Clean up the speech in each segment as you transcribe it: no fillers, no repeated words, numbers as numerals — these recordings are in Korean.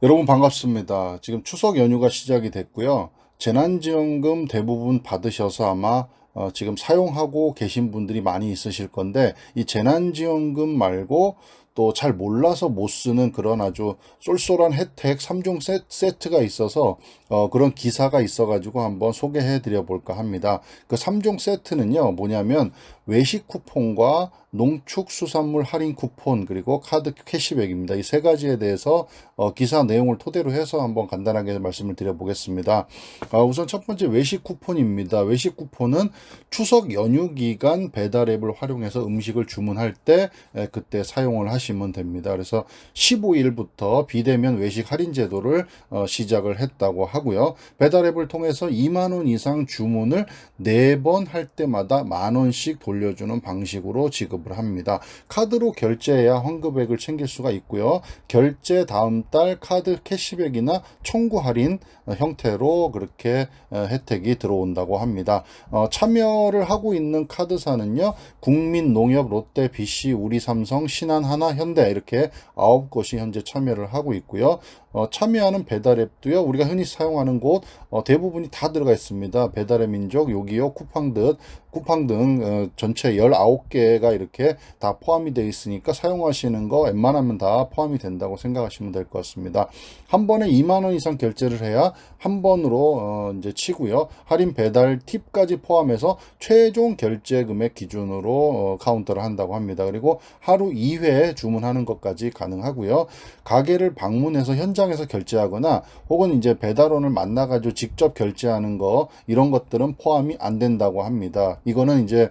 여러분 반갑습니다. 지금 추석 연휴가 시작이 됐고요. 재난지원금 대부분 받으셔서 아마 지금 사용하고 계신 분들이 많이 있으실 건데, 이 재난지원금 말고 또 잘 몰라서 못 쓰는 그런 아주 쏠쏠한 혜택 3종 세트가 있어서 그런 기사가 있어가지고 한번 소개해 드려 볼까 합니다. 그 3종 세트는요, 뭐냐면 외식 쿠폰과 농축수산물 할인 쿠폰 그리고 카드 캐시백입니다. 이 세 가지에 대해서 기사 내용을 토대로 해서 한번 간단하게 말씀을 드려보겠습니다. 우선 첫 번째 외식 쿠폰입니다. 외식 쿠폰은 추석 연휴 기간 배달 앱을 활용해서 음식을 주문할 때 그때 사용을 하시면 됩니다. 그래서 15일부터 비대면 외식 할인 제도를 시작을 했다고 하고요. 배달 앱을 통해서 2만 원 이상 주문을 4번 할 때마다 만 원씩 돌려주는 방식으로 지급을 합니다. 카드로 결제해야 환급액을 챙길 수가 있고요. 결제 다음 달 카드 캐시백이나 청구 할인 형태로 그렇게 혜택이 들어온다고 합니다. 참여를 하고 있는 카드사는요, 국민농협, 롯데, BC, 우리삼성, 신한하나, 현대 이렇게 9곳이 현재 참여를 하고 있고요. 참여하는 배달앱도요, 우리가 흔히 사용하는 곳 대부분이 다 들어가 있습니다. 배달의 민족, 요기요, 쿠팡 등 전체 19개가 이렇게 다 포함이 되어 있으니까 사용하시는 거 웬만하면 다 포함이 된다고 생각하시면 될 것 같습니다. 한 번에 2만 원 이상 결제를 해야 한 번으로 이제 치고요. 할인 배달 팁까지 포함해서 최종 결제 금액 기준으로 카운터를 한다고 합니다. 그리고 하루 2회 주문하는 것까지 가능하고요. 가게를 방문해서 현장에서 결제하거나 혹은 이제 배달원을 만나가지고 직접 결제하는 거 이런 것들은 포함이 안 된다고 합니다. 이거는 이제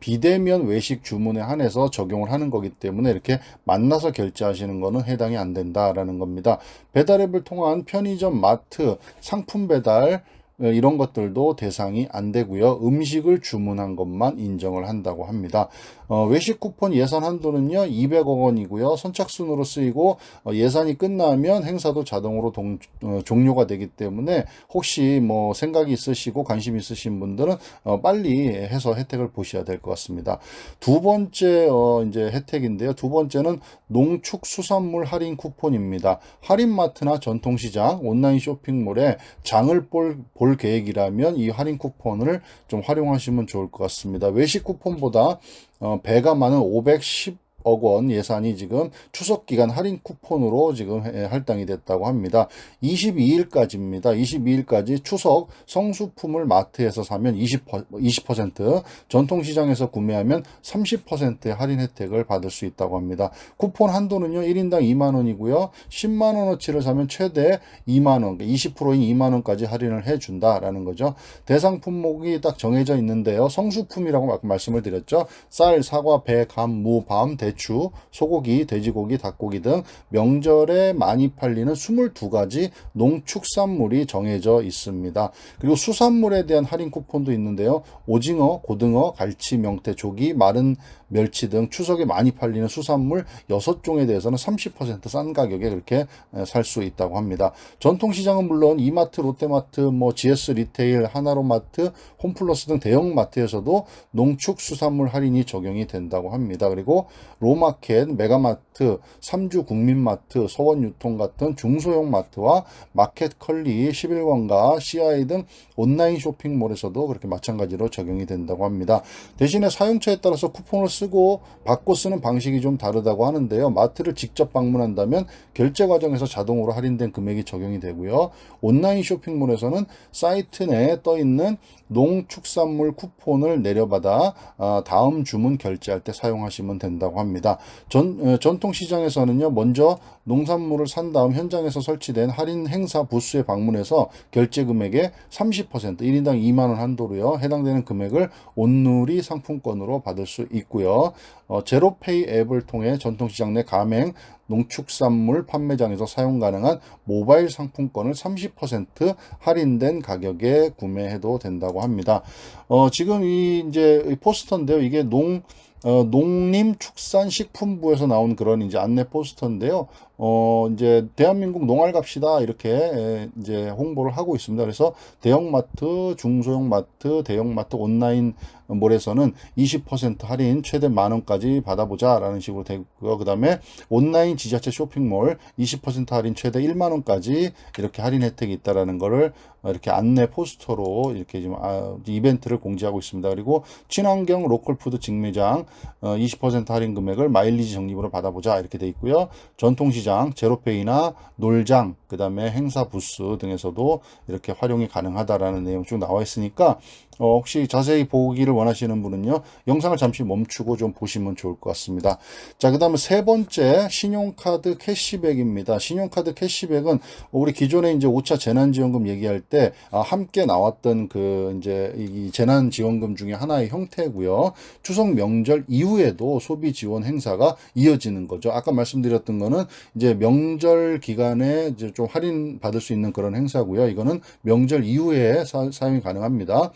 비대면 외식 주문에 한해서 적용을 하는 거기 때문에 이렇게 만나서 결제하시는 거는 해당이 안 된다라는 겁니다. 배달앱을 통한 편의점, 마트, 상품 배달 이런 것들도 대상이 안 되고요. 음식을 주문한 것만 인정을 한다고 합니다. 외식 쿠폰 예산 한도는요, 200억 원이고요. 선착순으로 쓰이고 예산이 끝나면 행사도 자동으로 종료가 되기 때문에 혹시 뭐 생각이 있으시고 관심 있으신 분들은 빨리 해서 혜택을 보셔야 될 것 같습니다. 두 번째 이제 혜택인데요. 두 번째는 농축수산물 할인 쿠폰입니다. 할인마트나 전통시장, 온라인 쇼핑몰에 장을 볼 계획이라면 이 할인 쿠폰을 좀 활용하시면 좋을 것 같습니다. 외식 쿠폰보다 배가 많은 510억 원 예산이 지금 추석 기간 할인 쿠폰으로 지금 할당이 됐다고 합니다. 22일까지입니다. 22일까지 추석 성수품을 마트에서 사면 20%, 전통시장에서 구매하면 30%의 할인 혜택을 받을 수 있다고 합니다. 쿠폰 한도는요, 1인당 2만 원이고요. 10만 원어치를 사면 최대 2만 원, 20%인 2만 원까지 할인을 해준다라는 거죠. 대상 품목이 딱 정해져 있는데요. 성수품이라고 말씀을 드렸죠. 쌀, 사과, 배, 감, 무, 밤, 대추, 소고기, 돼지고기, 닭고기 등 명절에 많이 팔리는 22가지 농축산물이 정해져 있습니다. 그리고 수산물에 대한 할인 쿠폰도 있는데요. 오징어, 고등어, 갈치, 명태, 조기, 마른 멸치 등 추석에 많이 팔리는 수산물 6종에 대해서는 30%싼 가격에 그렇게 살 수 있다고 합니다. 전통시장은 물론 이마트, 롯데마트, 뭐 GS 리테일, 하나로마트, 홈플러스 등 대형마트에서도 농축수산물 할인이 적용이 된다고 합니다. 그리고 로마켓, 메가마트, 삼주 국민마트, 서원유통 같은 중소형 마트와 마켓컬리, 11권가, CI 등 온라인 쇼핑몰에서도 그렇게 마찬가지로 적용이 된다고 합니다. 대신에 사용처에 따라서 쿠폰을 쓰고 받고 쓰는 방식이 좀 다르다고 하는데요. 마트를 직접 방문한다면 결제 과정에서 자동으로 할인된 금액이 적용이 되고요. 온라인 쇼핑몰에서는 사이트 내에 떠 있는 농축산물 쿠폰을 내려받아 다음 주문 결제할 때 사용하시면 된다고 합니다. 전통시장에서는요, 먼저 농산물을 산 다음 현장에서 설치된 할인 행사 부스에 방문해서 결제 금액의 30%, 1인당 2만 원 한도로요, 해당되는 금액을 온누리 상품권으로 받을 수 있고요. 제로페이 앱을 통해 전통시장 내 가맹 농축산물 판매장에서 사용 가능한 모바일 상품권을 30% 할인된 가격에 구매해도 된다고 합니다. 지금 이 이제 포스터인데요. 이게 농림축산식품부에서 나온 그런 이제 안내 포스터인데요. 이제 대한민국 농알 갑시다 이렇게 이제 홍보를 하고 있습니다. 그래서 대형마트, 중소형 마트, 대형마트 온라인 몰에서는 20% 할인 최대 10,000원까지 받아보자라는 식으로 되고요. 그다음에 온라인 지자체 쇼핑몰 20% 할인 최대 10,000원까지 이렇게 할인 혜택이 있다라는 거를 이렇게 안내 포스터로 이렇게 지금 이벤트를 공지하고 있습니다. 그리고 친환경 로컬푸드 직매장 20% 할인 금액을 마일리지 적립으로 받아보자 이렇게 돼 있고요. 전통시장, 제로페이나 놀장, 그 다음에 행사 부스 등에서도 이렇게 활용이 가능하다라는 내용 쭉 나와 있으니까 혹시 자세히 보기를 원하시는 분은요, 영상을 잠시 멈추고 좀 보시면 좋을 것 같습니다. 자, 그 다음에 세 번째, 신용카드 캐시백입니다. 신용카드 캐시백은 우리 기존에 이제 5차 재난지원금 얘기할 때 함께 나왔던 그 이제 이 재난지원금 중에 하나의 형태고요. 추석 명절 이후에도 소비 지원 행사가 이어지는 거죠. 아까 말씀드렸던 거는 이제 명절 기간에 이제 좀 할인 받을 수 있는 그런 행사고요. 이거는 명절 이후에 사용이 가능합니다.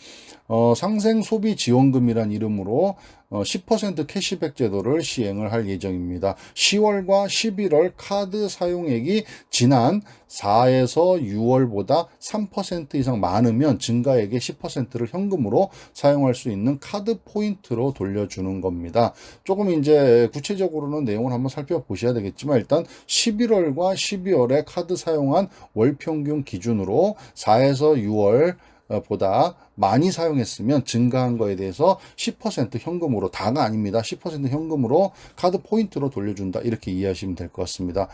상생 소비 지원금이란 이름으로 10% 캐시백 제도를 시행을 할 예정입니다. 10월과 11월 카드 사용액이 지난 4에서 6월보다 3% 이상 많으면 증가액의 10%를 현금으로 사용할 수 있는 카드 포인트로 돌려주는 겁니다. 조금 이제 구체적으로는 내용을 한번 살펴보셔야 되겠지만 일단 11월과 12월에 카드 사용한 월 평균 기준으로 4에서 6월 보다 많이 사용했으면 증가한 거에 대해서 10% 현금으로, 다가 아닙니다. 10% 현금으로 카드 포인트로 돌려준다. 이렇게 이해하시면 될 것 같습니다.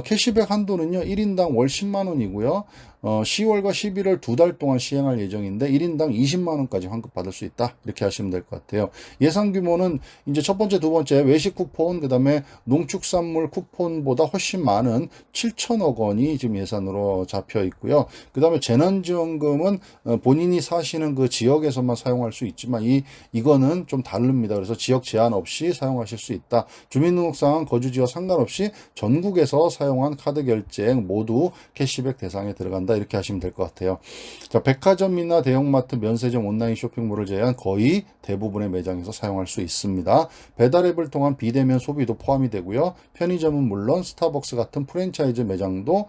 캐시백 한도는요, 1인당 월 10만 원이고요. 10월과 11월 두 달 동안 시행할 예정인데 1인당 20만 원까지 환급받을 수 있다. 이렇게 하시면 될 것 같아요. 예상 규모는 이제 첫 번째, 두 번째 외식 쿠폰, 그다음에 농축산물 쿠폰보다 훨씬 많은 7천억 원이 지금 예산으로 잡혀 있고요. 그다음에 재난지원금은 본인이 사시는 그 지역에서만 사용할 수 있지만 이거는 좀 다릅니다. 그래서 지역 제한 없이 사용하실 수 있다. 주민등록상 거주지와 상관없이 전국에서 사용한 카드 결제액 모두 캐시백 대상에 들어간다. 이렇게 하시면 될 것 같아요. 자, 백화점이나 대형마트, 면세점, 온라인 쇼핑몰을 제외한 거의 대부분의 매장에서 사용할 수 있습니다. 배달앱을 통한 비대면 소비도 포함이 되고요. 편의점은 물론 스타벅스 같은 프랜차이즈 매장도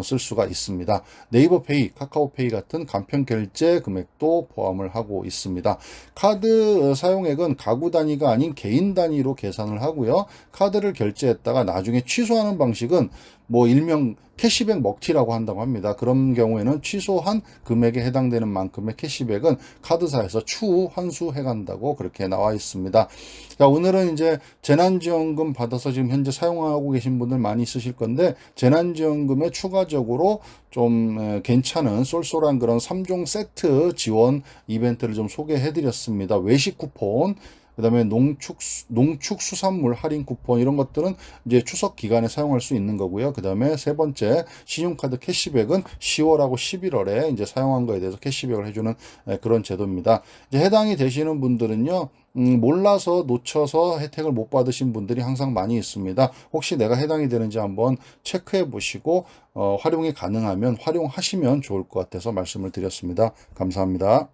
쓸 수가 있습니다. 네이버페이, 카카오페이 같은 간편 결제 금액도 포함을 하고 있습니다. 카드 사용액은 가구 단위가 아닌 개인 단위로 계산을 하고요. 카드를 결제했다가 나중에 취소하는 방식은 뭐 일명 캐시백 먹튀라고 한다고 합니다. 그런 경우에는 취소한 금액에 해당되는 만큼의 캐시백은 카드사에서 추후 환수해 간다고 그렇게 나와 있습니다. 자, 오늘은 이제 재난지원금 받아서 지금 현재 사용하고 계신 분들 많이 있으실 건데, 재난지원금에 추가적으로 좀 괜찮은 쏠쏠한 그런 3종 세트 지원 이벤트를 좀 소개해 드렸습니다. 외식 쿠폰, 그다음에 농축수산물 할인 쿠폰, 이런 것들은 이제 추석 기간에 사용할 수 있는 거고요. 그다음에 세 번째 신용카드 캐시백은 10월하고 11월에 이제 사용한 거에 대해서 캐시백을 해주는 그런 제도입니다. 이제 해당이 되시는 분들은요, 몰라서 놓쳐서 혜택을 못 받으신 분들이 항상 많이 있습니다. 혹시 내가 해당이 되는지 한번 체크해 보시고 활용이 가능하면 활용하시면 좋을 것 같아서 말씀을 드렸습니다. 감사합니다.